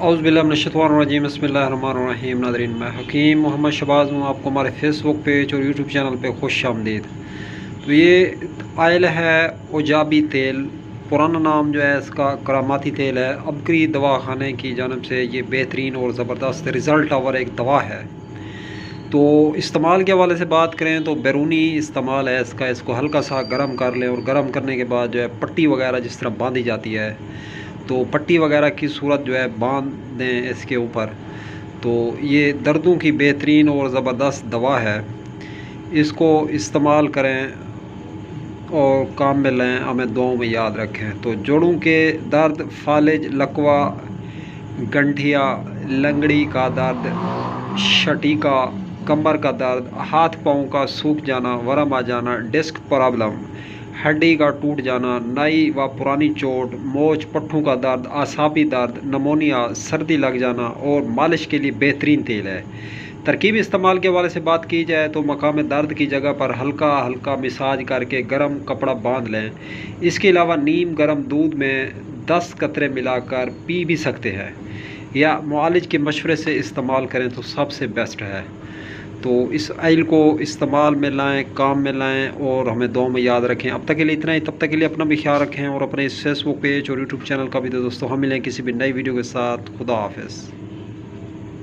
औज़ुबिल्लाहिमिनश्शैतानिर्रजीम बिस्मिल्लाहिर्रहमानिर्रहीम। नाज़रीन, मैं हकीम मोहम्मद शहबाज़ हूँ। आपको हमारे फेसबुक पेज और यूट्यूब चैनल पे खुश आमदीद। तो ये आयल है ओजाबी तेल, पुराना नाम जो है इसका करामाती तेल है। अबकरी दवा खाने की जानब से ये बेहतरीन और ज़बरदस्त रिज़ल्ट और एक दवा है। तो इस्तेमाल के हवाले से बात करें तो बैरूनी इस्तेमाल है इसका। इसको हल्का सा गर्म कर लें और गर्म करने के बाद जो है पट्टी वगैरह जिस तरह बांधी जाती है, तो पट्टी वगैरह की सूरत जो है बांध दें इसके ऊपर। तो ये दर्दों की बेहतरीन और ज़बरदस्त दवा है। इसको इस्तेमाल करें और काम में लें, हमें दुआओं में याद रखें। तो जोड़ों के दर्द, फालिज, लकवा, गंठिया, लंगड़ी का दर्द, शटीका, कमर का दर्द, हाथ पाँव का सूख जाना, वरम आ जाना, डिस्क प्रॉब्लम, हड्डी का टूट जाना, नई व पुरानी चोट, मोच पट्टों का दर्द, आसाबी दर्द, नमोनिया, सर्दी लग जाना और मालिश के लिए बेहतरीन तेल है। तरकीब इस्तेमाल के हवाले से बात की जाए तो मकाम दर्द की जगह पर हल्का हल्का मसाज करके गर्म कपड़ा बांध लें। इसके अलावा नीम गर्म दूध में 10 कतरे मिलाकर पी भी सकते हैं, या मुआलिज के मशवरे से इस्तेमाल करें तो सबसे बेस्ट है। तो इस आयल को इस्तेमाल में लाएं, काम में लाएं और हमें दुआ में याद रखें। अब तक के लिए इतना ही। तब तक के लिए अपना भी ख्याल रखें और अपने इस फेसबुक पेज और यूट्यूब चैनल का भी। तो दोस्तों, हम मिलें किसी भी नई वीडियो के साथ। खुदा हाफिज़।